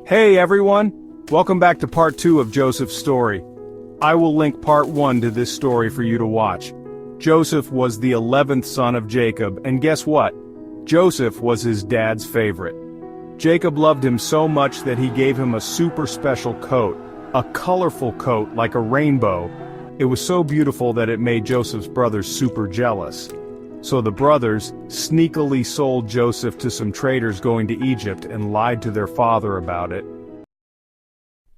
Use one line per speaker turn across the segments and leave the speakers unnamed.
Hey everyone! Welcome back to part 2 of Joseph's story. I will link part 1 to this story for you to watch. Joseph was the 11th son of Jacob, and guess what? Joseph was his dad's favorite. Jacob loved him so much that he gave him a super special coat, a colorful coat like a rainbow. It was so beautiful that it made Joseph's brothers super jealous. So the brothers sneakily sold Joseph to some traders going to Egypt and lied to their father about it.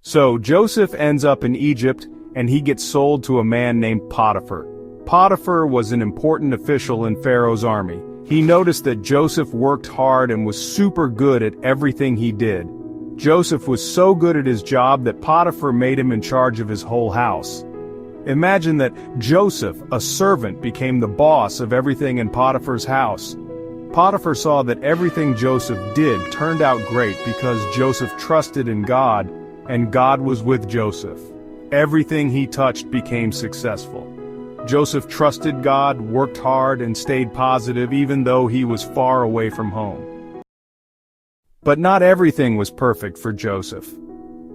So Joseph ends up in Egypt, and he gets sold to a man named Potiphar. Potiphar was an important official in Pharaoh's army. He noticed that Joseph worked hard and was super good at everything he did. Joseph was so good at his job that Potiphar made him in charge of his whole house. Imagine that Joseph, a servant, became the boss of everything in Potiphar's house. Potiphar saw that everything Joseph did turned out great because Joseph trusted in God, and God was with Joseph. Everything he touched became successful. Joseph trusted God, worked hard, and stayed positive even though he was far away from home. But not everything was perfect for Joseph.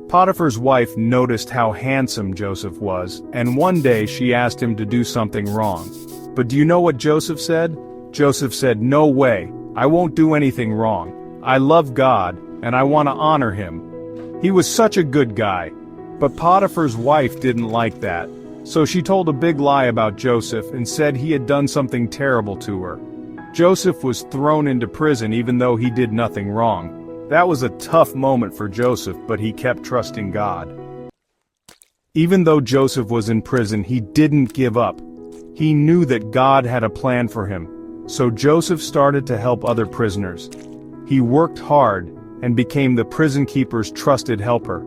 Potiphar's wife noticed how handsome Joseph was, and one day she asked him to do something wrong. But do you know what Joseph said? Joseph said, "No way, I won't do anything wrong. I love God, and I want to honor him." He was such a good guy. But Potiphar's wife didn't like that, so she told a big lie about Joseph and said he had done something terrible to her. Joseph was thrown into prison even though he did nothing wrong. That was a tough moment for Joseph, but he kept trusting God. Even though Joseph was in prison, he didn't give up. He knew that God had a plan for him, so Joseph started to help other prisoners. He worked hard and became the prison keeper's trusted helper.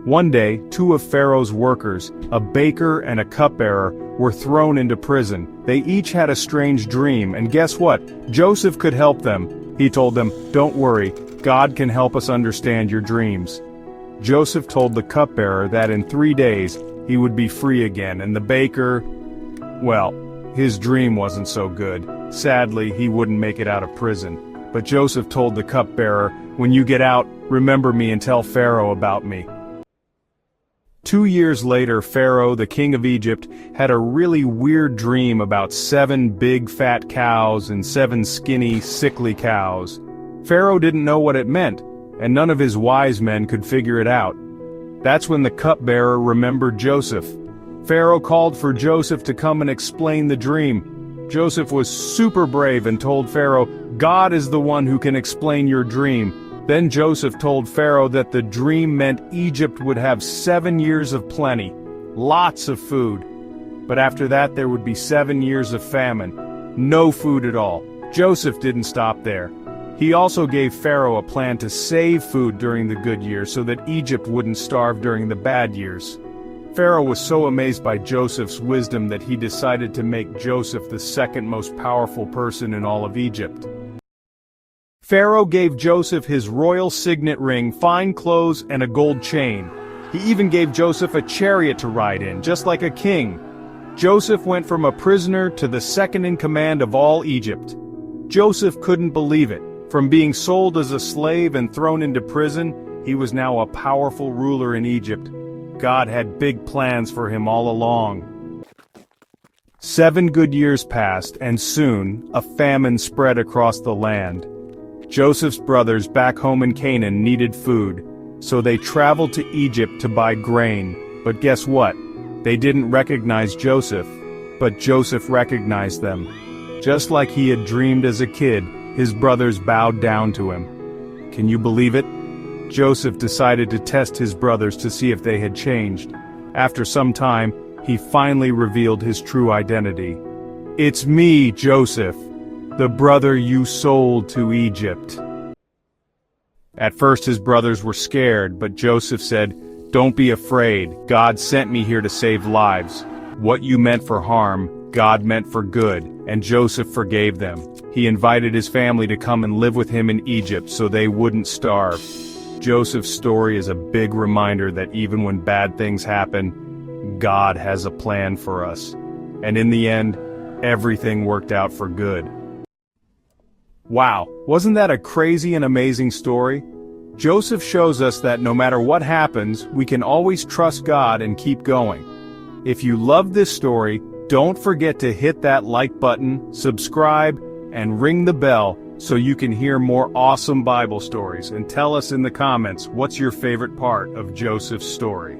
One day, 2 of Pharaoh's workers, a baker and a cupbearer, were thrown into prison. They each had a strange dream, and guess what? Joseph could help them. He told them, "Don't worry, God can help us understand your dreams." Joseph told the cupbearer that in 3 days, he would be free again, and the baker, well, his dream wasn't so good. Sadly, he wouldn't make it out of prison. But Joseph told the cupbearer, "When you get out, remember me and tell Pharaoh about me." 2 years later, Pharaoh, the king of Egypt, had a really weird dream about 7 big fat cows and 7 skinny, sickly cows. Pharaoh didn't know what it meant, and none of his wise men could figure it out. That's when the cupbearer remembered Joseph. Pharaoh called for Joseph to come and explain the dream. Joseph was super brave and told Pharaoh, "God is the one who can explain your dream." Then Joseph told Pharaoh that the dream meant Egypt would have 7 years of plenty, lots of food. But after that there would be 7 years of famine, no food at all. Joseph didn't stop there. He also gave Pharaoh a plan to save food during the good years so that Egypt wouldn't starve during the bad years. Pharaoh was so amazed by Joseph's wisdom that he decided to make Joseph the second most powerful person in all of Egypt. Pharaoh gave Joseph his royal signet ring, fine clothes, and a gold chain. He even gave Joseph a chariot to ride in, just like a king. Joseph went from a prisoner to the second in command of all Egypt. Joseph couldn't believe it. From being sold as a slave and thrown into prison, he was now a powerful ruler in Egypt. God had big plans for him all along. 7 good years passed, and soon, a famine spread across the land. Joseph's brothers back home in Canaan needed food, so they traveled to Egypt to buy grain. But guess what? They didn't recognize Joseph, but Joseph recognized them. Just like he had dreamed as a kid, his brothers bowed down to him. Can you believe it? Joseph decided to test his brothers to see if they had changed. After some time, he finally revealed his true identity. "It's me, Joseph, the brother you sold to Egypt." At first his brothers were scared, but Joseph said, "Don't be afraid. God sent me here to save lives. What you meant for harm, God meant for good," and Joseph forgave them. He invited his family to come and live with him in Egypt so they wouldn't starve. Joseph's story is a big reminder that even when bad things happen, God has a plan for us. And in the end, everything worked out for good. Wow, wasn't that a crazy and amazing story? Joseph shows us that no matter what happens, we can always trust God and keep going. If you love this story, don't forget to hit that like button, subscribe, and ring the bell so you can hear more awesome Bible stories, and tell us in the comments what's your favorite part of Joseph's story.